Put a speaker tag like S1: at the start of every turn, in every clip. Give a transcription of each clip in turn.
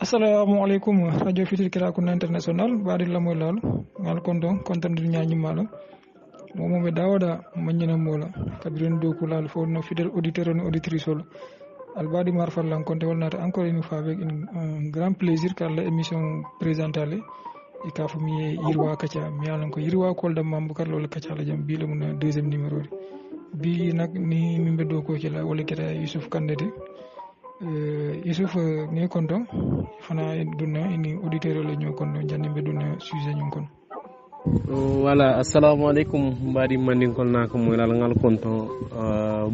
S1: Assalamu alaikum radio Fitir Kirakunda International bari lamoy lal ngal kondo kontandir nyañi malo momo be dawada manyina mola kabiren do kulal fo no fidèle auditeur et auditrice albadi marfal lan konté wonata encore une fois avec un grand plaisir car la émission présentale e ka fami yirwa kacha mi yalan ko yirwa kolda mambu kar lol kacha la jam bi le mun deuxième numéro bi nak ni mi beddo ko ci la wala keta Youssouf Kandede Youssouf ni konto fana dunna ini auditeur le ñoo konto janni be dunna sujet ñu kon
S2: voilà assalamu alaikum mbadi mandin kon nako moy lal ngal konto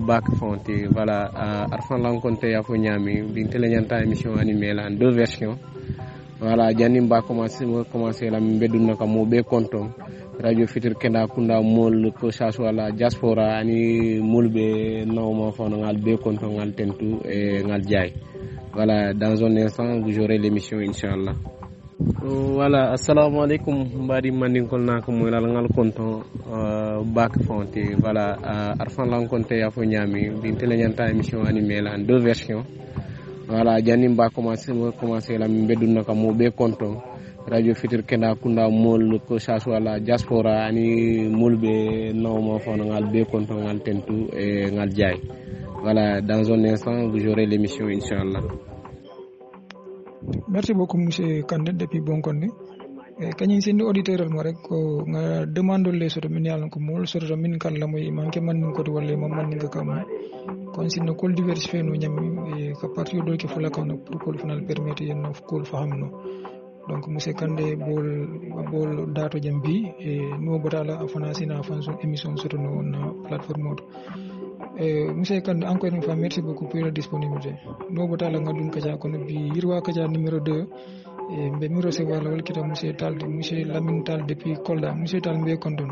S2: bak fonti voilà arfan lan konte ya fo ñami din tele ñanta émission animée la en deux versions voilà janni ba commencer la be dunna ka mo be konto radio Fitir Kenda Kunda mol ko chaso la diaspora ani mulbe nawma fo ngal be konto ngal tentu et ngal jaay voilà dans un instant vous aurez l'émission inchallah voilà assalamu alaikum mbadi mandin kon nako moy lal ngal konto bak fonti voilà arfan lan konte ya fo ñami din tele ñanta émission animée la en deux versions voilà janni ba commencer la be dunna ka mo be konto radio Fitir Kenda Kunda mol ko chaso la diaspora ani mulbe nawma fo ngal be konto ngal tentu et ngal jaay voilà dans un instant vous aurez l'émission inchallah.
S1: Merci beaucoup monsieur Kandé depuis bon konde kany sindi auditeur mo rek ko nga demande le soto min yalan ko mol soto min kan la moy manke man ko to walle mom man nga kam kon sinno kol diversifier no nyami ka parti do ke fula kan pour ko final permettre yen ko fahamno donc monsieur Kandé bol dato jambi no botala afana sina fanson émission surtout no na plateforme monsieur Kandé encore une fois merci beaucoup pour la disponibilité no botala ngadun kaja kono bi yirwa kaja numéro 2 be mi recevoir la wal kita monsieur Talde monsieur Lamine Tal depuis Kolda monsieur Tal mbe kondon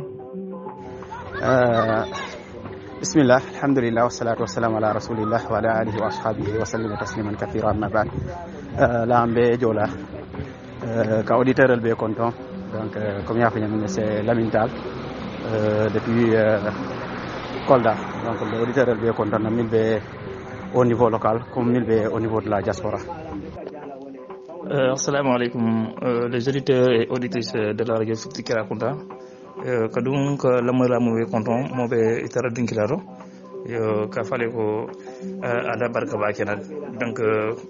S3: bismillah alhamdulillah wassalatu wassalamu ala rasulillah wa ala alihi wa ashabihi wa sallam tasliman katira amma ba'd la mbe jola ka auditeur be content donc comme ya fanya c'est Lamine Tal depuis Kolda donc l'auditeur be content mil be au niveau local comme mil be au niveau de la diaspora.
S4: Assalamu alaikum les auditeurs et auditrices de la radio Fitir Kirakunda kadum ko lamara mo be content mo be itara dinkilaro yo ka fale ko ada barka ba kenan donc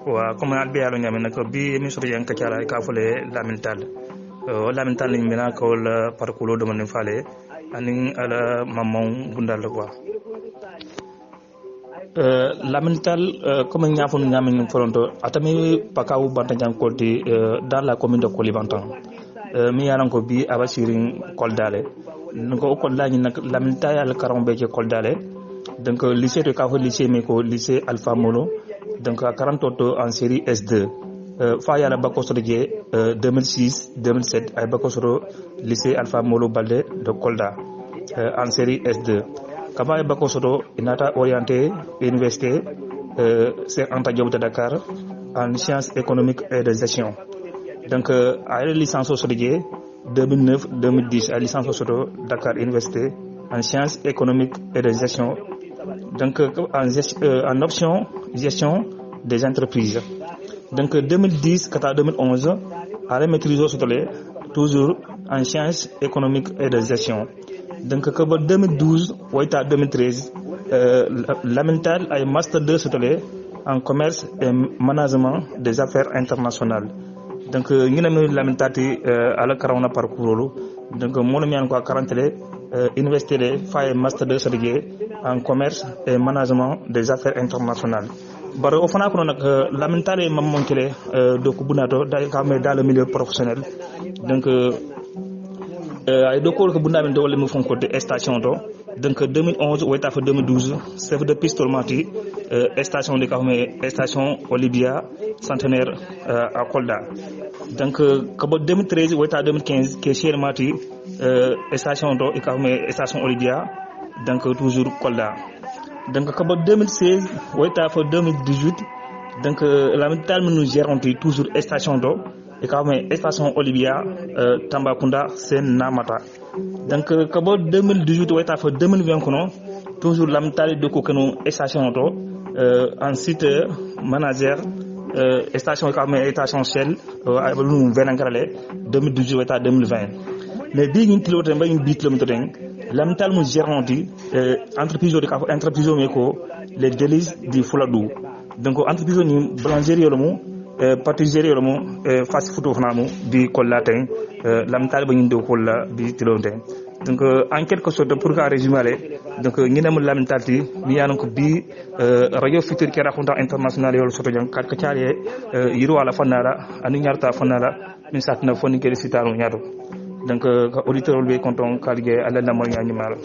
S4: wa comme albe yalo nyame nak bi mi so yan ka tiara ka fale Lamine Tal ni mena ko la parcours do man fale anin ala mamon gundal quoi Lamine Tal comme ñafonu ñamen foronto atami pakawu bantanjan kolti dans la commune de Kolibantan mi yaran ko bi abasirin koldale ko kolda ni nak Lamine Tal al karombe ke koldale donc lycée de Kafo lycée mais ko lycée Alpha Molo donc à 40 en série S2 fa yala bakosoro je 2006 2007 ay bakosoro lycée Alpha Molo Balde de Kolda en série S2 kaba ay bakosoro inata orienté université c'est Anta Diop de Dakar en sciences économiques et de gestion donc ay licence au Sodje 2009 2010 ay licence au Sodo Dakar université en sciences économiques et de gestion donc en option gestion des entreprises donc 2010 kata 2011 à maîtrise au Sodole toujours en sciences économiques et de gestion donc que 2012 ou 2013 Lamine Tal a master 2 Sodole en commerce et management des affaires internationales donc ñu ne Lamine Tal ala karawna parcours donc mo no ñaan ko 40 université de faye master 2 Sodole en commerce et management des affaires internationales bare o fana ko nak Lamine Tal mam monkele donc bunato dans le milieu professionnel donc ay do ko bundamen do wala mo fonko de station do donc 2011 wayta fo 2012 chef de piste mati station de kahome station Olivia centenaire à Kolda donc kabo 2013 wayta 2015 ke cher mati station do kahome station Olivia donc toujours Kolda donc kabo 2016 wayta fo 2018 donc la métal nous gérons toujours station do et quand même station Olivia Tambacounda c'est Namata donc kabo 2018 wayta fo 2020 kono toujours la métal de ko keno station do en site manager station quand même station Shell ay lu venangrale 2018 wayta 2020 mais bi ngi pilote mbay bit le motoden la métal nous gérons entreprise de entreprise meko les délices du Fouladou donc entreprise ni boulangerie le mo pâtisserie le mo fast food fanamu bi kollaten lam talba ngi do kolla bi tilonten donc en quelque sorte pour ka résumer donc ngi nam lam talti mi yanon ko bi radio futur ki raconta international yol soto jang kat ka tiare yiro wala fanara anu nyarta fanara min satna fonni ke sitaro nyato donc auditeur be konton kalge ala na mo nyani mala.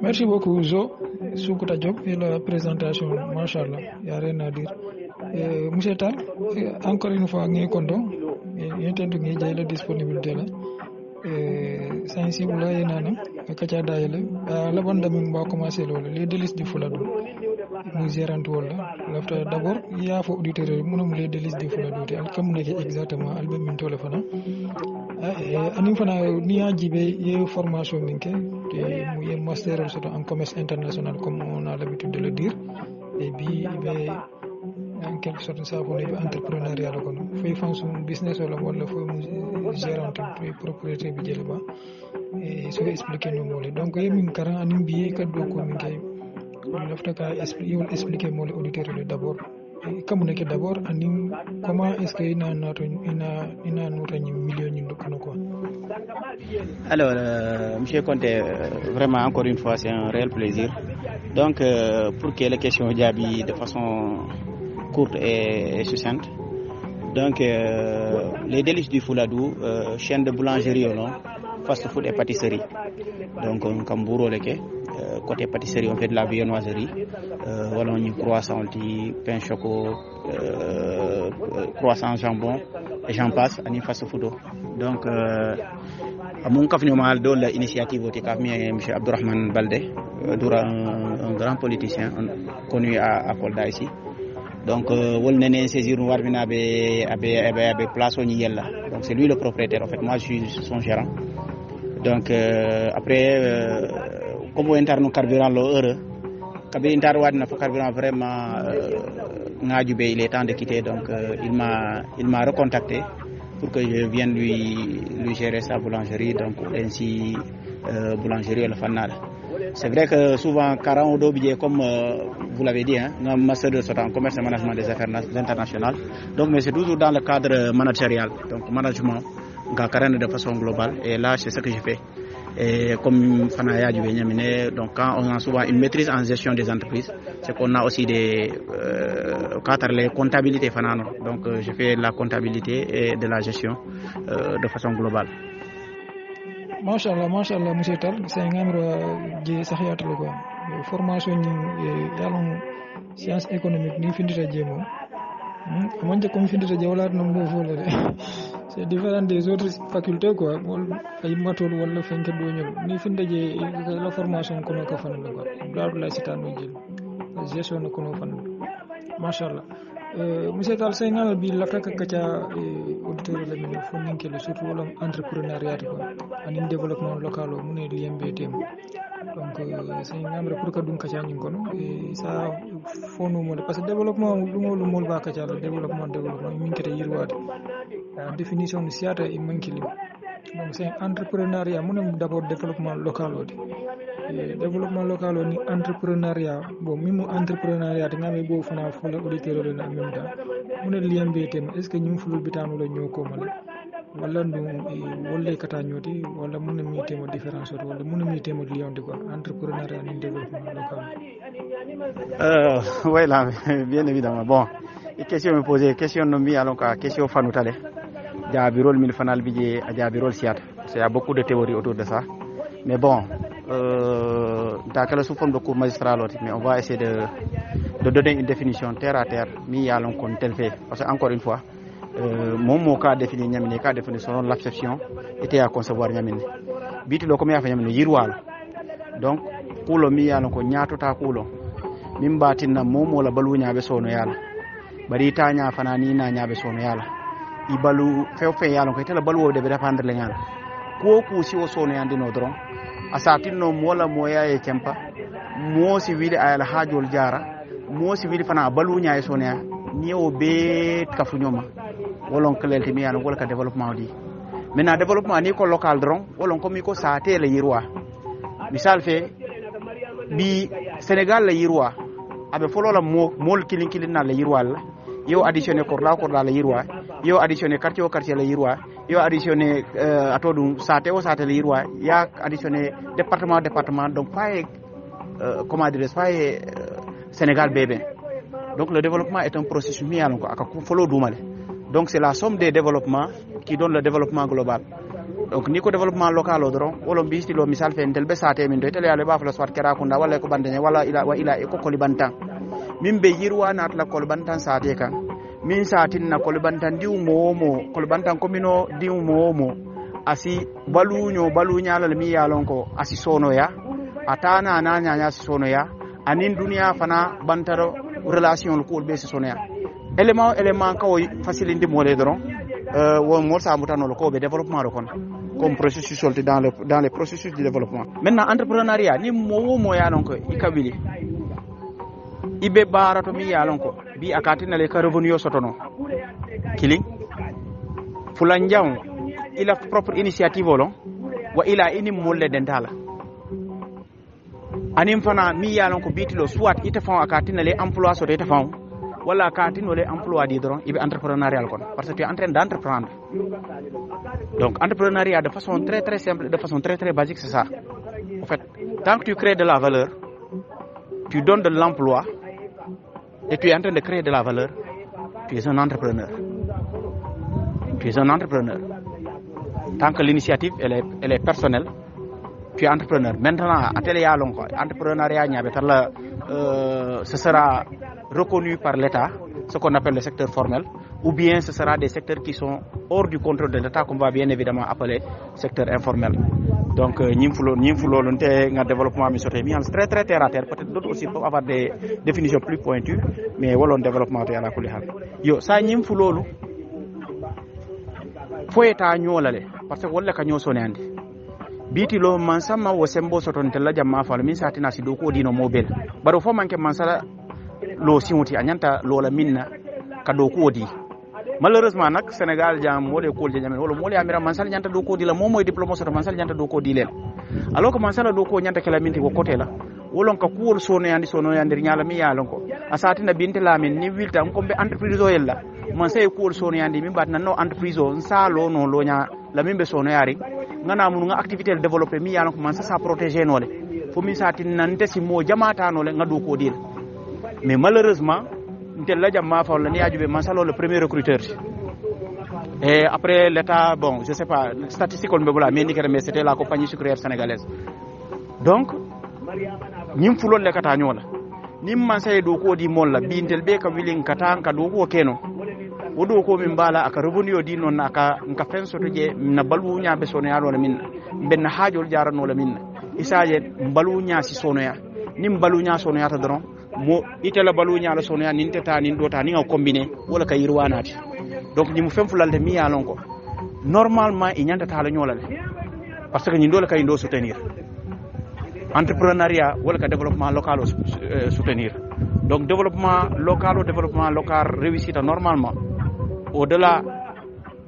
S1: Merci beaucoup Zo Soukouta Diop et la présentation, machallah, il n'y a rien à dire. Monsieur Tal, encore une fois, nous sommes contents, nous avons la disponibilité là. Sensible là, il y a la bande de commencer les délices du Fouladou. Nous gérons tout là. D'abord, il y a des auditeurs qui les délices du Fouladou. Comme exactement, album Minto le Fana. Anim Fana, ni a une formation et master en commerce international, comme on a l'habitude de le dire. Et puis, en quelque sorte, ça pour l'entrepreneuriat. Il faut faire son business ou il faut gérer un propriété et se expliquer nos mots. Donc, il y a une carrière en billet que il faut expliquer aux auditeurs d'abord. Comme on est d'abord, comment est-ce qu'il y a un million de quoi?
S3: Alors, M. Conté, vraiment encore une fois, c'est un réel plaisir. Donc, pour que les questions Diaby de façon courte et succincte. Donc, les délices du Fouladou, chaîne de boulangerie, fast food et pâtisserie. Donc, comme Bourreau Leke, côté pâtisserie, on fait de la viennoiserie. Voilà, on y croissant, pain choco, croissant jambon, et j'en passe, on y fast food. Donc, mon café de l'initiative M. Abdourahmane Baldé, un grand politicien connu à Kolda ici. Donc, on a saisir nous avec place au Niel. Donc, c'est lui le propriétaire. En fait, moi, je suis son gérant. Donc, après, comme on a un carburant heureux, carburant vraiment, il est temps de quitter. Donc, il m'a recontacté pour que je vienne lui gérer sa boulangerie. Donc, ainsi, boulangerie le Fanal. C'est vrai que souvent, 40 ou comme vous l'avez dit, un master de en commerce et management des affaires internationales. Donc, mais c'est toujours dans le cadre managérial, donc management, de façon globale. Et là, c'est ce que je fais. Et comme Fanaya du Benyamine, donc quand on a souvent une maîtrise en gestion des entreprises, c'est qu'on a aussi des cadres les comptabilités Fanano. Donc, je fais la comptabilité et de la gestion de façon globale.
S1: Machallah, monsieur Tal, c'est un membre de Sahiat Logo. Formation en sciences économiques, ni fin de Djemo. Moi, je comme fin de Djewala, non, c'est différent des autres facultés, quoi. Il m'a tout le fait que ni fin de la formation qu'on a fait, la citane, la gestion qu'on a fait. Machallah. Monsieur Tal, c'est un bi la fekk ka ca auditeur la ñu fo ninké le surtout wala entrepreneuriat ko ani développement local mu ne l'IMBTM donc c'est un membre pour que dun ka ca ñu kono et ça fo no mo parce que développement lu mo ba ka ca développement min kete yirwade la définition de siata e mankili donc c'est entrepreneuriat mu ne d'abord développement local développement local ni entrepreneuriat bon même entrepreneuriat ngame bo fana fo la auditeur le en même temps mu ne l'IMBTM est ce que ñu fulul bitanu la ñoko mal wala ndu wolle kata ñoti wala mu ne mi témo différence wala mu ne mi témo lion de quoi entrepreneuriat ni développement local
S3: oui là bien évidemment bon question me poser question no mi alors ka question fanu tale ja birol min fanal bije ja birol siat c'est y a beaucoup de théories autour de ça mais bon dans sous forme de cours magistral, mais on va essayer de donner une définition terre à terre, mis à l'encontre tel fait. Parce qu'encore une fois, mon cas défini Niamine, cas défini selon l'acception, était à concevoir Niamine. Biti lo comme ya fa Niamine yirwal. Donc, kulo mi ya l'encontre nyato ta kulo. Mimba tinna momo la balu nyaabe sono yala. Bari ta nya fanani na nyaabe sono yala. Ibalu fe yala ko tela balu de be dépendre le nyala. Ko ku si o sono yandi no dron. Asatino mola moya e kempa. Mo si wili ayala hajol jara. Mo si wili fana balu nyaa sono ya. Ni o be kafunyoma. Wolon kelelti mi yana wala ka développement di. Maintenant développement ni ko local dron, wolon ko mi ko saate le yirwa. Misal fe bi Sénégal la yirwa abe folo la mol kilin na la yirwa la yo additionné korla la yirwa yo additionné quartier la yirwa yo additionné atodum sate la yirwa ya additionné département donc pas comment dire pas Sénégal bébé. Donc le développement est un processus mi alon ko aka folo dumale. Donc c'est la somme des développements qui donne le développement global. Donc ni ko développement local o doron wolo bisti lo misal fe ntel be sate min do tele ale ba fala swat kera kunda wala ko bandenya wala ila ko kolibantan min be yirwa na atla kolibantan sate kan min satin na kolibantan diu momo kolibantan komino diu momo asi balunya la mi yalon ko asi sono ya atana na nya si sono ya anin dunia fana bantaro relation ko be si sono ya élément ko facilité mo le doron won mo sa mutano ko be développement ro kon comme processus solti dans les processus de développement. Maintenant entrepreneuriat ni mo yalon ko ikabili ibe barato mi yalon ko bi akatina le ka revenu yo sotono killing fulanjaw ila propre initiative olon wa ila ini molle dentala anim fana mi yalon ko bitilo soit ite fon akatina le emploi so ite fon wala akatina le emploi di doron ibe entrepreneurial kon parce que tu es en train d'entreprendre. Donc entrepreneuriat de façon très très simple, de façon très très basique, c'est ça. En fait, tant que tu crées de la valeur, tu donnes de l'emploi et tu es en train de créer de la valeur, tu es un entrepreneur. Tu es un entrepreneur. Tant que l'initiative elle est personnelle, tu es entrepreneur. Maintenant, entrepreneuriat ce sera reconnu par l'État, ce qu'on appelle le secteur formel, ou bien ce sera des secteurs qui sont hors du contrôle de l'État qu'on va bien évidemment appeler secteur informel. Donc ñimfulo lonte nga développement mi soté mi très très terre à terre, peut-être d'autres aussi peuvent avoir des définitions plus pointues, mais wolon développement to yala kuli hal yo sa ñimfulolu foyeta ñolale parce que wala ka ñosone andi biti lo mansama wo sembo soton tella jamma fa min satina si do ko dino mobile baro fo manke mansala lo siwti anyanta lola minna ka do ko di. Malheureusement nak Sénégal jam wole ko je jamen wala mole amira mansal nyanta do ko di la momoy diplôme so mansal nyanta do ko di len alors que mansala do ko nyanta kala minti ko côté la wolon ka kuwol sono yandi nyala mi yalon ko asatina binte lamin ni wilta ko be entreprise o yella man sey kuwol sono yandi mi bat no entreprise o nsalo no lo nya la mimbe sono yari ngana mun nga activité développer mi yalon ko man sa protéger nole fo mi satin nante si mo jamata no le ngado ko di. Mais malheureusement la jamma fa la ni ajube mansalo le premier recruteur et après l'état bon je sais pas statistique on me mais mais c'était la compagnie sucrière sénégalaise. Donc ñim fulol le kata ñola nim man say do ko di mon la bintel be ka wilin kata ka do ko keno wodo ko min bala aka revenu di non aka nka fen soto je na balu nya be sono ya lo min ben haajol jarano la min isaje balu nya si sono ya nim balu nya sono ya ta doron mo itela balu nya la sono ya nin teta nin dota ni nga combiner wala ka yirwanati. Donc ñi mu fem fulalde mi yalon ko normalement i ñanta tala ñolale parce que ñi ndol kay ndo soutenir entrepreneuriat wala ka développement local soutenir. Donc développement local réussite normalement au-delà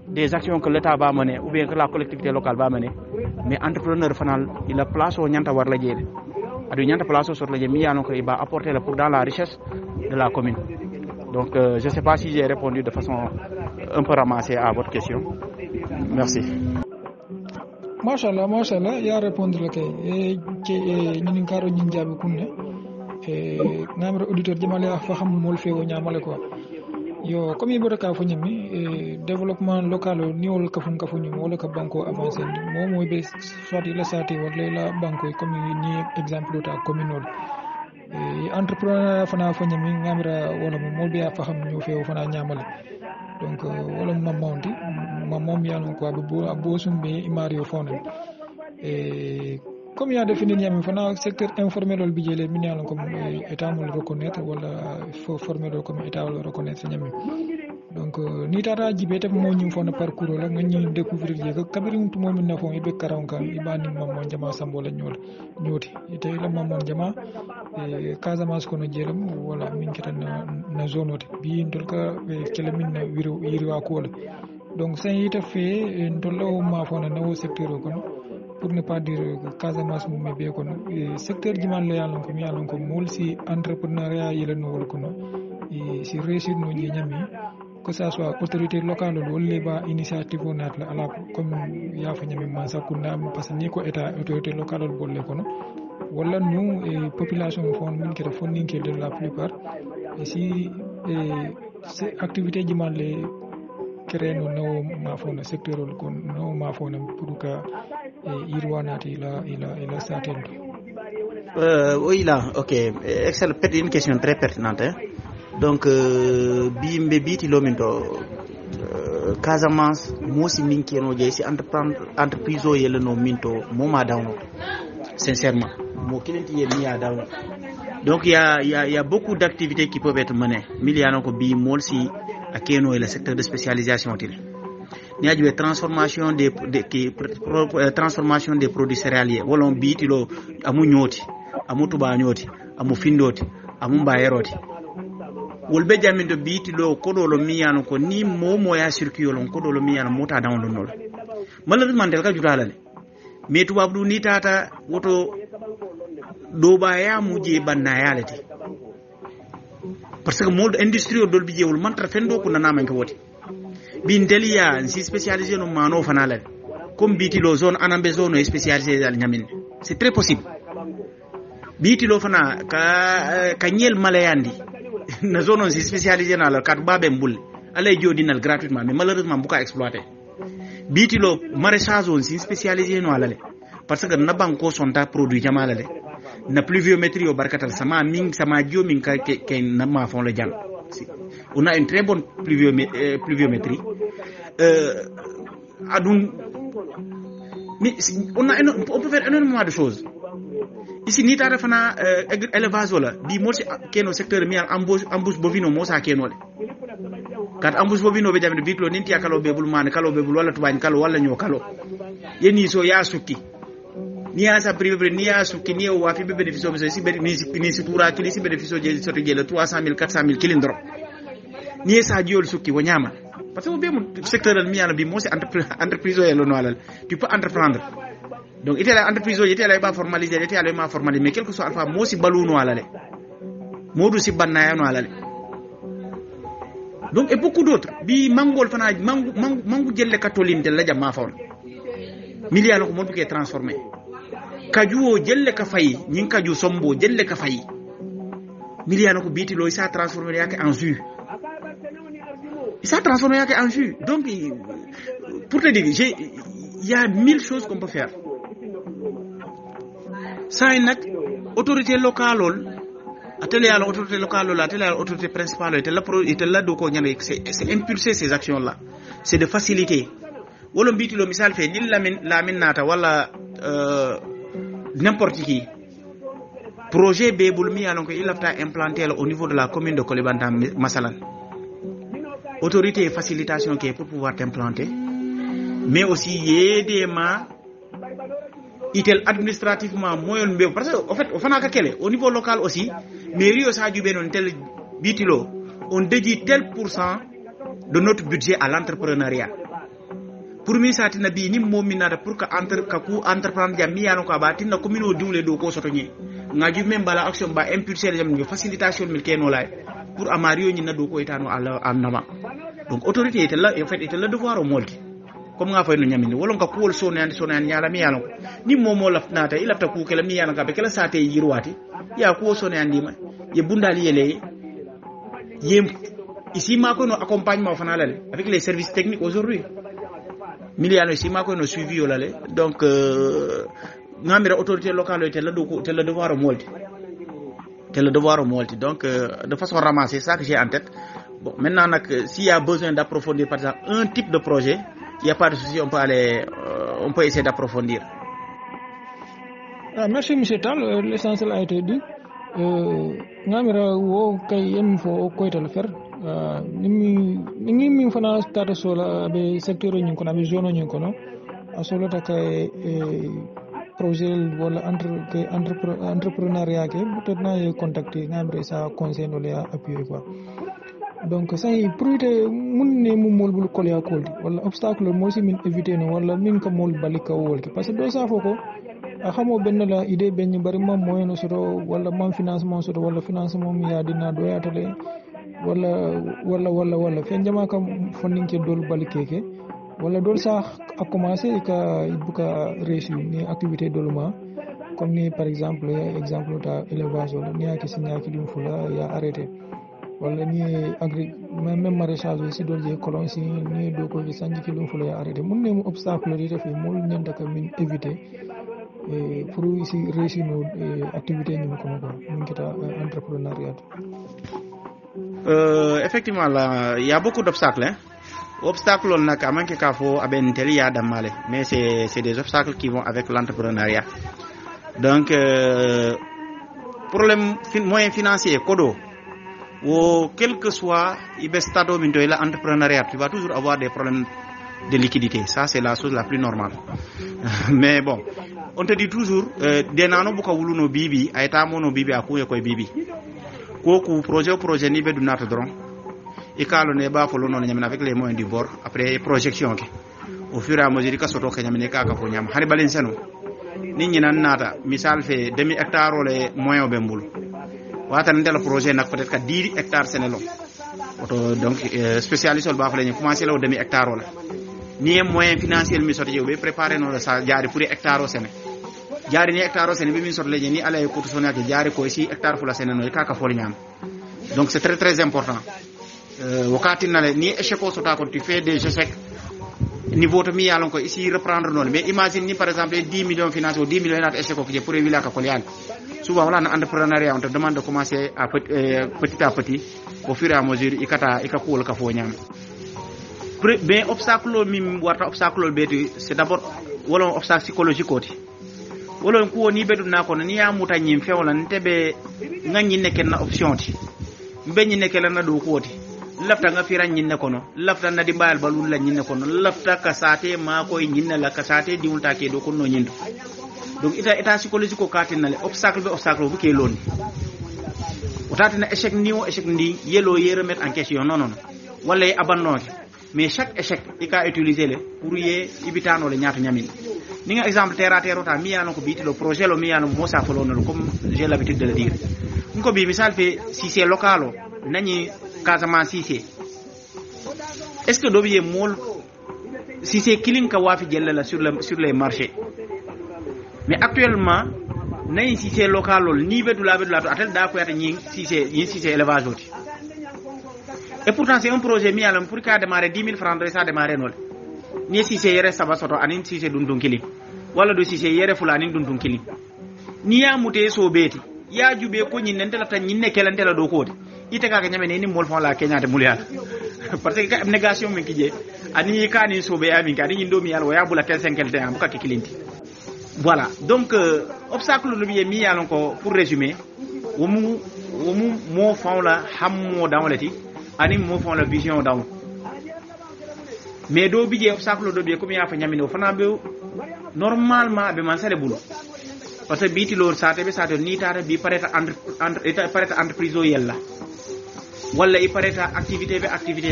S3: des actions que l'État va mener ou bien que la collectivité locale va mener, mais entrepreneur fanal il a place au ñanta war la jël adu ñanta place sur la jël mi yalon ko il va apporter le pour dans la richesse de la commune. Donc je sais pas si j'ai répondu de façon un peu ramassée à votre question. Merci.
S1: Machallah ya répondre le kay e ñin karo ñin jabi kunne e namre auditeur jamale fa xam mol fewo ñamale ko yo comme iboto ka fo ñami développement local o ni wol kafun kafuñum wala ka banko avancé mo moy be soit la sati wala la banko comme ni exemple ta communal entrepreneur fana fo ñami ngamira wala mo be fa xam ñu feew fana ñamal donc wala mamonti mamom yalon ko bo sumbe mario fonen comme ya défini ñami fana secteur informel ol bijele min yalon ko état mo reconnaître wala faut former comme état wala reconnaître ñami donc ni tata jibe te mo ñim fona parcours la nga ñi découvrir je ko kabirum to mo min nafon ibe karam kan ibani mamon jama sambo la ñoti ite la mamon jama Casamance kono jeelam wala min kita na zone ote bi ndol ka kele min na wirwa ko donc ça yita fait ndol o ma fona na secteur kono pour ne pas dire Casamance mo be kono secteur jimal la yalon ko mi yalon ko mol si entrepreneuriat yele no wol kono si réussir no ñami que ça soit autorité locale ou les bas initiative on a la comme ya fa ñami man sakuna parce que ni ko état autorité locale bolle kono wala nous population fon min kete fonding de la plupart ici ces activités jimal les créer no ma fona secteur ko no ma fona pour que irwanati ila satendo
S3: oui là ok excellent, une question très pertinente hein? Donc bimbe biti lominto Casamance mosi minki no je si entreprise o yele no minto moma down sincèrement mo kilenti yel ni ya down donc il y a beaucoup d'activités qui peuvent être menées miliano ko bi mol si akeno le secteur de spécialisation til ni ajube transformation transformation des produits céréaliers wolon biti lo amu nyoti amu tuba nyoti amu findoti amu mbayeroti wolbe jamindo biti lo kodolo miyano ko ni momo ya circulon kodolo miyano mota download nol malheureusement del ka jutalale mais tubabdu ni tata woto doba ya muje banna yalati parce que monde industrie dol bi jewul mantra fendo ko nana man ko woti bin delia si spécialisé no mano fanala comme biti lo zone anambe zone spécialisé dal nyamin c'est très possible biti lo fana ka nyel malayandi na zone on si spécialisé na la kat babé mbul alay jodinal gratuitement mais malheureusement bu ka exploiter biti lo maraîchage on si spécialisé no alale parce que na banko sonta produit jamalale na pluviométrie au barkatal sama dio min ka na ma fon le jang on a une très bonne pluviométrie adun mais on peut faire énormément de choses ici ni tara fana élevage wala bi mo ci keno secteur mi embouche bovino mo sa keno le kat embouche bovino be jamde bitlo ninti akalo be bul man kalo be bul wala tubañ kalo wala ño kalo yeni so ya sukki ni ya sa privé ni ya sukki ni wa fi be bénéfice be si ni si toura kili si bénéfice je soto je le 300 000 400 000 kilindro ni sa diol sukki wo ñama parce que be mo secteur mi yana bi mo ci entreprise yelo no alal tu peux entreprendre. Donc il y a l'entreprise qui est pas formalisée, il y a pas formalisée, mais quelque soit alpha mo si balu no alale. Modu si banaya no alale. Donc et beaucoup d'autres. Bi mangol fana mangu jelle katoline de la jama fawn. Milliard ko modu ke transformé. Kaju jelle ka fay, nyin kaju sombo jelle ka fay. Milliard ko biti lo isa transformé yake en jus. Il s'est transformé yake en jus. Donc pour te dire, il y a 1000 choses qu'on peut faire. Ça est nak autorité locale atelier à l'autorité locale atelier à l'autorité principale était là do ko ñane c'est impulser ces actions là c'est de faciliter wala mbiti lo misal fe ni lamin nata wala n'importe qui projet be bul mi alon ko il a implanté au niveau de la commune de Kolibantang masalan autorité et facilitation qui est pour pouvoir t'implanter mais aussi yedema itel administrativement moyon be parce que en fait on fana ka kele au niveau local aussi mairie o sa jube non tel bitilo on dédie tel pourcent de notre budget à l'entrepreneuriat pour mi satina bi ni mominata pour que entreprendre jam mi yano ko ba tinna commune o diwle do ko soto ñi ngaju même bala action ba impulser jam ni facilitation mil keno lay pour amario ñi na do ko itano en avant donc autorité était là en fait était le devoir au moldi comme nga fay no ñamini wala nga ko wol sonan ñala mi yalo ni momo lafnata ilafta ku kala mi yalo ka be kala sate yirwati ya ko sonan ndima ye bundali yele yem ici mako no accompagnement fanalale avec les services techniques aujourd'hui miliano ici mako no suivi olale donc ngamira autorité locale tel le devoir molti donc de façon ramassée ça que j'ai en tête. Bon, maintenant s'il y a besoin d'approfondir par exemple un type de projet, il n'y a pas de souci, on peut essayer d'approfondir.
S1: Merci monsieur Tal, l'essentiel a été dit. Ngamira wo kay yem fo ko ital fer nimi fana start sola be secteur ñu ko na be zone ñu ko no solo ta kay projet wala entrepreneuriat ke peut-être na contacter ngamira sa conseil no le appuyer quoi. Donc ça priorité mun ne mu mol bul kolya koldi wala obstacle mo si min éviter no wala min ko mol balika wolki parce que do sa foko xamo ben la idée ben bari mam moyen soto wala mam financement soto wala financement mi ya dina do yatale wala fen jama kam funding ke dol balikeke wala dol sax a commencer ka ibuka réussir ni activité dolma comme ni par exemple ta élevage wala ni ak signa ki dum fula ya arrêté wala ni même maraîchage aussi dol je colon si ni do ko sanji ki dum fula ya arrêté mun ne mu obstacle ri refi mo ñenta ka min éviter pour ici réussir nos activités ñu ko ko ñu kita entrepreneuriat.
S3: Effectivement là il y a beaucoup d'obstacles obstacles on nak amanke ka fo aben tel ya damale mais c'est des obstacles qui vont avec l'entrepreneuriat. Donc problème moyen financier kodo ou quel que soit ibe stado minto la entrepreneuriat tu vas toujours avoir des problèmes de liquidité, ça c'est la chose la plus normale. Mais bon, on te dit toujours denano buka wuluno bibi ayta mono bibi akuye koy bibi koku projet ni be du nata dron e kalo ne ba folo non nyamina avec les moyens du bord après projection ke au fur et à mesure ka soto ka nyamine ka fo nyam hani balen seno nit ñi nan nata misal fe demi hectare le moyen be mbul wata ndel projet nak peut être ka 10 hectares senelo auto donc spécialiste ba fa lañu commencer law demi hectare la ni moyen financier mi soto be préparer no sa jaari pour hectare o sene jaari ni hectare o sene be min soto leje ni ala ko to sonaki jaari ko si hectare fu la sene no ka fo ñam. Donc c'est très très important. Wakati nale ni échec o sota ko tu fais des échecs niveau to mi yalon ko ici reprendre non mais imagine ni par exemple 10 millions financiers ou 10 millions nat échec ko je pour éviter ka ko lian souvent wala na entrepreneuriat on te demande de commencer à petit à petit au fur et à mesure ikata ikakul ka fo ñam. Ben obstacle mi warta obstacle beti c'est d'abord wala obstacle psychologique oti wala ko ni bedu na ko ni ya muta nyim fewla ntebe nganyi neken na option ti mbenyi nekela na do ko oti lafta nga firan nyinne kono lafta na dimbal balul la nyinne kono lafta kasate ma ko nyinne la kasate diwulta ke do ko no nyindo. Donc état psychologique ko katinale obstacle bu ke loni otati na échec ni o échec ndi yelo ye remettre en question non wala y abandonner. Mais chaque échec il a utilisé le pour y ibitano le ñaata ñamin ni nga exemple terre à terre ta mi yano ko biti le projet lo mi yano mo sa folo no comme j'ai l'habitude de le dire ko bi misal fe si c'est local nani Casamance si c'est est-ce que dobiye mol si c'est killing ka wafi jelle la sur les marchés mais actuellement nani si c'est local ni bedu la atel da ko yata ñi si c'est élevage oti. Et pourtant c'est un projet mis à l'homme pour qu'il démarrer 10 000 francs de ça démarrer non. Ni si c'est yere saba soto anin si c'est dundun kilim. Wala do si c'est yere fulani dundun kilim. Ni ya mute so beti. Ya jube ko nyin nentela tan nyin ne kelantela do ko. Ite ka nyame ne ni mol fon la Kenya de mulial. Parce que abnégation min kije ani ka ni so be ami ka ni ndo mi yal waya bula tel 50 ans buka ki kilinti. Voilà. Donc obstacle no biye mi yalon ko pour résumer womu mo fon la hammo dawlati ani mo fon la vision daw mais do bije obstacle do be comme ya fa nyamino fana be normalement be man sale bulu parce que biti lor sate be sate ni tata bi pareta entreprise o yella wala i pareta activité be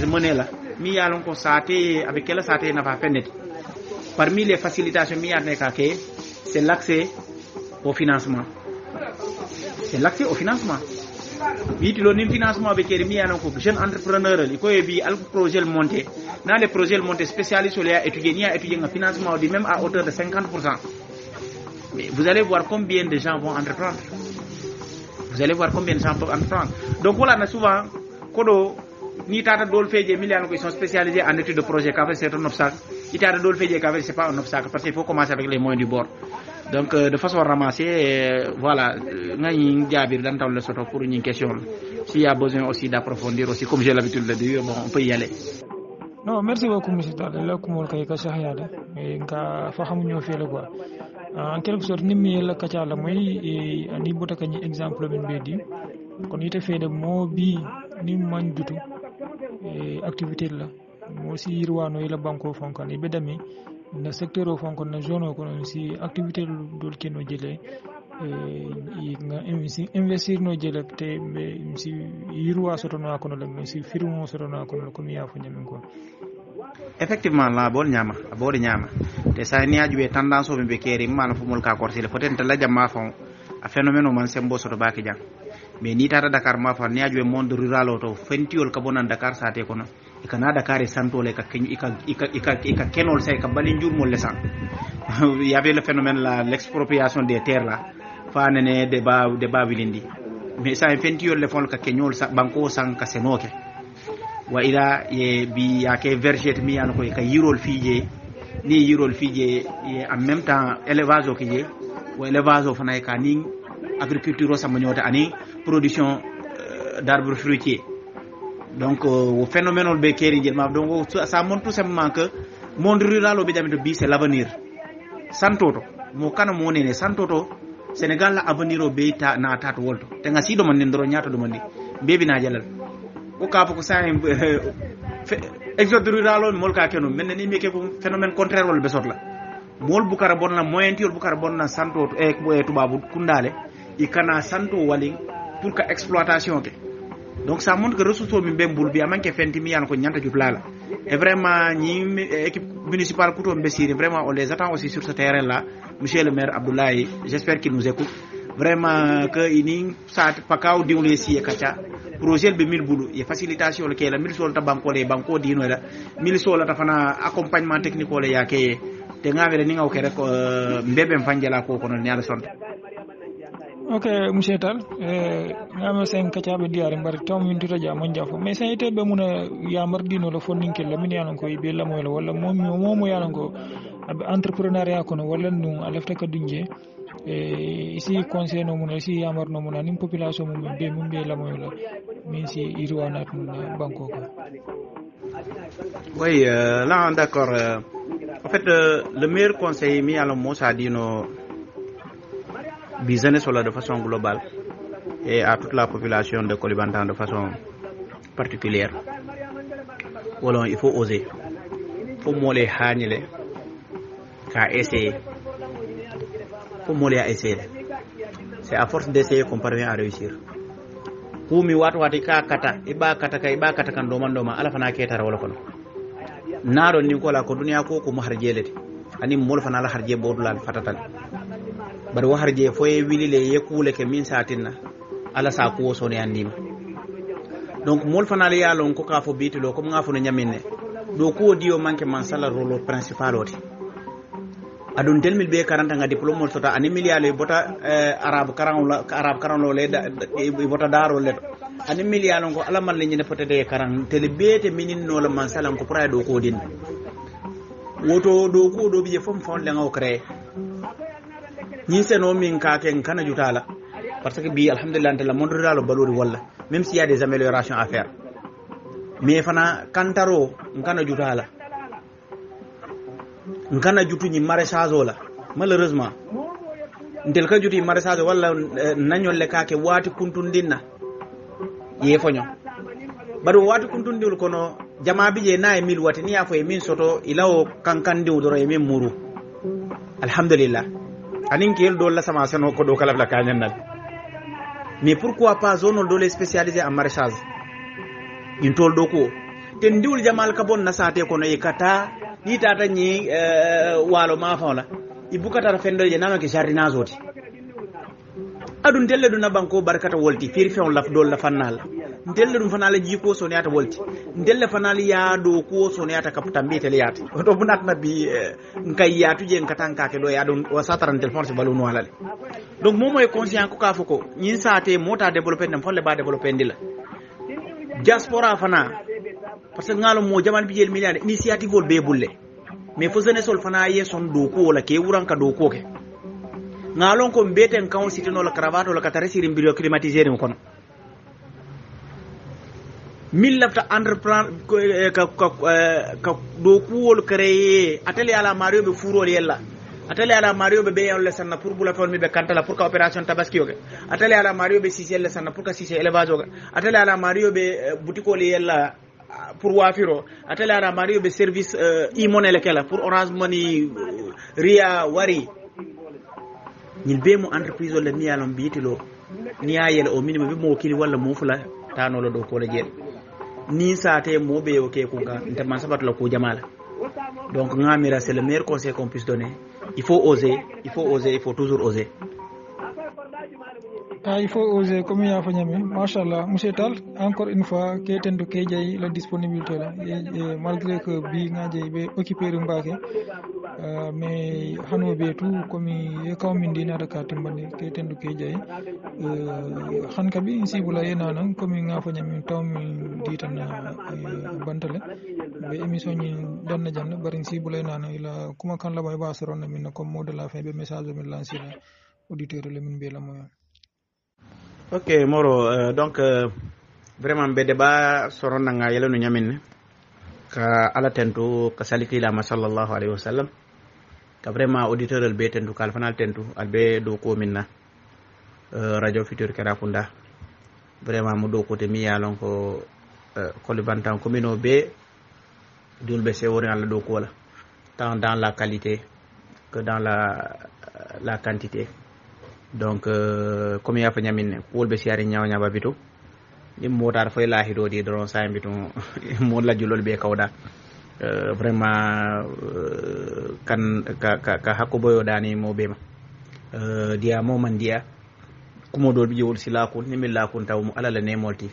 S3: menela mi yalon ko sate avec quelle sate na fa fenet parmi les facilitations mi yane ka ke c'est l'accès au financement biti lo nim financement be keri mi yanon ko jeune entrepreneur li ko bi al projet monté na les projets monté spécialistes les étudiants un financement de même à hauteur de 50%. Mais vous allez voir combien de gens vont entreprendre. Donc voilà na souvent kodo ni tata dol feje miliano qui sont spécialisés en études de projet qu'avec c'est un obstacle il tata dol feje qu'avec c'est pas un obstacle parce qu'il faut commencer avec les moyens du bord donc de façon ramassée voilà ngani jabir dan taw le soto pour une question s'il y a besoin aussi d'approfondir aussi comme j'ai l'habitude de dire bon on peut y aller.
S1: Non, merci beaucoup monsieur Tall la ko mol kay ka sax yaade nga fa xamu ñoo fele quoi en quelque sorte nimmi la ka la moy ani bota ka ni exemple ben be di kon ite fede mo bi ni man dutu activité la mo si yirwano ila banko fonkon e bedami na secteur o fonkon na zone o kono si activité dol keno jele nga investir no jele te si yirwa soto no kono la si firmo soto no kono ko mi yafu nyamin ko
S3: effectivement la bol nyama abodi nyama te sa ni ajube tendance o be keri man fu mul ka korsi le peut-être la jamma fon a phénomène o man sembo soto baki jang mais ni tata Dakar ma fa ni ajube monde rural o to fentiol ka bonan Dakar sa te kono e kana Dakar e santole ka ika kenol say ka bali njurmol le san il y avait le phénomène l'expropriation des terres là fa nene débat wilindi mais ça fentiol le fon ka kenyol sa banko san ka senoke wa ila ye bi yake verget mi an ko ka yirol fije ni yirol fije et en même temps élevage o kije wa élevage o fana ka ni agriculture o samanyota ani production d'arbres fruitiers donc au phénomène be keri jelma donc ça montre tout simplement que monde rural o be damit bi c'est l'avenir santoto mo kana mo nene santoto Sénégal la avenir o be ta na tatu wolto te nga sido man ndoro nyaato do mandi bebi na jalal o ka ko sa exode rural o mol ka kenu men ni mi ke phénomène contraire wol be sot la mol bu kara bonna moyen tiol bu kara bonna santo e tubabu kundale i kana santo wali pour que exploitation ke donc ça montre que ressources mi bembul bi amanke fenti mi yan ko nyanta jutlala et vraiment ni équipe municipale couto mbessiri vraiment on les attend aussi sur ce terrain là monsieur le maire Abdoulaye j'espère qu'il nous écoute vraiment que ini sa pakaw diwle si e kacha projet be 1000 bulu e facilitation le kela 1000 sol ta banko le banko dino la 1000 sol ta fana accompagnement technique le yake te ngavere ni ngaw ke rek mbebe fanjala ko kono nyaala son.
S1: Ok monsieur Tall ngama sen kacaɓe diyare mbar taw min tuta ja mon jafo mais sen ite ɓe muna yamar dino la fonninkel la min yanon ko ɓe lamoyla walla momo yanon ko aɓe entrepreneuriat kono walla nu a lefta ka dunje ici conseil no mun ici yamar no mun anim population mum ɓe mum ɓe lamoyla min si iriwanat mun banko ko.
S3: Oui là d'accord en fait le meilleur conseil mi ala Moussa dino business de façon globale et à toute la population de Koulibantang de façon particulière. Voilà, il faut oser. Il faut moller hanile, qu'à essayer. Il faut moller à essayer. C'est à force d'essayer qu'on parvient à réussir. Kumi watu watika kata, iba kata kan doma ala fana ketara wala kono. Naro ni ko la ko dunya ko harjeleti. Ani mol fana la harje bodulal fatatal. bari wo harje foye wilile yekule ke min satinna ala sa ko so ne andima donc mol fanal ya lon ko ka fo bitilo ko ngafo no nyaminne do ko dio manke man sala rolo principal oti adun telmil be 40 nga diplôme sota ani miliale bota arab karan le bota daro le ani miliale ko ala man le nyine pote de karan tele bete minin no la man sala ko pra do ko din woto do ko do biye fom fon le ngaw créer ni seno min ka ken kana jutala parce que bi alhamdulillah la monde rural balori wala même s'il y a des améliorations à faire mais fana kantaro ngana jutala ngana jutu ni maraîchage la malheureusement ndel ka juti maraîchage wala nañol le kake wati kuntundinna ye fonyo bado wati kuntundil kono jama bije na e mil wati ni afo e min soto ilawo kankandi udoro e min muru alhamdulillah anin kel do la sama seno ko do kala la kanyanal mais pourquoi pas zone do les spécialisé en maraîchage in tol do ko ten diwul jamal ka bon na sate ko no ikata ni tata ni walo ma fa la ibukata fendo je nama ke jardinage oti adun telle do na banko barkata wolti fir fe on laf do la fanal ndelle dum fanal jiko so neata wolti ndelle fanal ya do ko so neata kapta mbitele yati to bunat na bi nkay yatu je nkatanka ke do ya don o sataran tel force balu no halal donc momo e conscient ko ka foko nyin saate mota développer dem folle ba développer ndila diaspora fana
S5: parce que ngalo mo jamal bijel milliard initiative wol be bulle mais fo zone sol fana yeson do ko wala ke wuran ka do ko ke ngalon ko mbeten kan sitino la cravate wala katare sirim bio climatiseur mo kono min lafta entreprendre ka do kuwol créer atelier ala mario be furol yella atelier ala mario be yalla sanna pour bula formi be kantala pour ka opération tabaski yoga atelier ala mario be sisel sanna pour ka sisel élevage yoga atelier ala mario be boutique oli yella pour wafiro atelier ala mario be service e-money lekela pour Orange Money Ria Wari ñil be mo entreprise wala ni yalon biitilo ni ayel o minimum be mo kili wala mo fula tano lo do ko la jeel ni saate mo be o ke ko ga nte man sabat la ko jamala donc ngamira c'est le meilleur conseil qu'on puisse donner il faut oser il faut toujours oser
S1: il faut oser comme ya fa ñame machallah monsieur Tall encore une fois ke tendu ke jay la disponibilité là et malgré que bi nga jay be occuper mbake mais hano be tout comme e kawmin dina da katimbande ke tendu ke jay han kabi sibula yena nan comme nga fa ñame tawmi ditana bantale be émission ni donna janna bari sibula yena nan ila kuma kan la bay ba soronna min comme mot de la fin be message min lancer auditeur le min be la moy
S5: ok Moro donc vraiment be débat soronna nga yelo no nyamin ka ala tentu ka saliti la sallallahu alaihi wasallam ka vraiment auditeur el be tentu kal fanal tentu al be do ko minna radio futur Kerakunda vraiment mo do ko te mi yalon ko Koulibantang commune be dul be se wori ala do ko la tant dans la qualité que dans la quantité. Donc comme ya fa ñamine wolbe siari ñawña babitu dim motar fay lahi do di dron sa mbitu mo la julol be kawda vraiment kan ka hakko boyo dani mo bema dia mo man dia kumo do bi wol silakun ni min lakun taw mo alala ne molti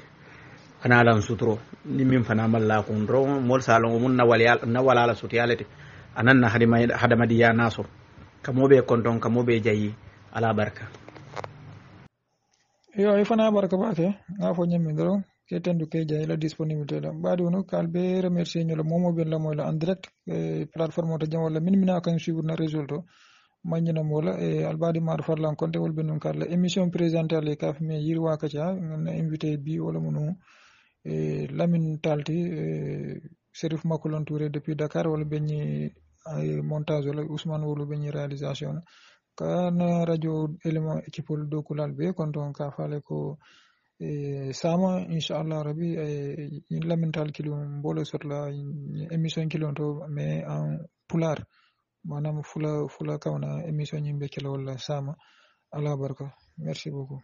S5: ana lan sutro ni min fana mal lakun ro mol salon mun na wala sutiyalete anan na hadama diya naso kamo be konton kamo be jayi ala barka
S1: yo ifana barka bake nga fo nyemi dro ke tendu ke jay la disponibilité la badi wono kalbe remercier ñolo momo ben la moy la en direct plateforme to jam wala min mina kan suivre na résultat mañina mola e albadi mar farlan konté wol benum kala émission présentée les kaf me yirwa ka ca na invité bi wala munu e Lamine Talti Serif Makoulon Touré depuis Dakar wala beñi montage wala Ousmane wala beñi réalisation kana radio élément équipol do kulal be kon ton ka fale ko sama inshallah rabbi lamental kilo mbolo sotla émission kilo to mais en pular manam fula kawna émission ñimbe kilo wala sama ala barka merci beaucoup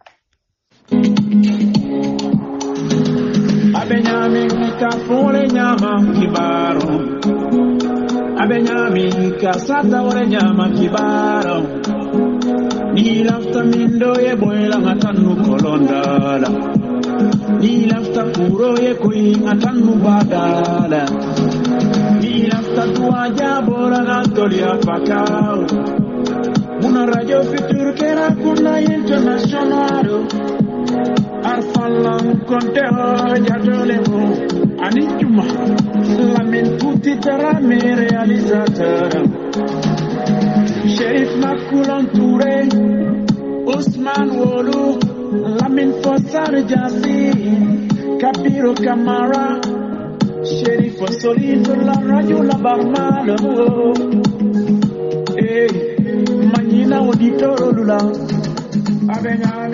S6: abenyami ka fole nyama kibaro abenyami ka sata wala nyama kibaro ni lafta mindo ye boyla ngatanu kolondala ni lafta kuro ye kui ngatanu badala ni lafta tuaja bora ngatolia pakao una radio futur Kerakunda international arfalan konte jatolemo anijuma Lamine tuti tarame réalisateur Cherif Makoulon Touré Ousmane Wolu Lamine Fossar Jassi Kapiro Kamara Cherif Solito la radio la barmalo Manina auditoro lula Abenyami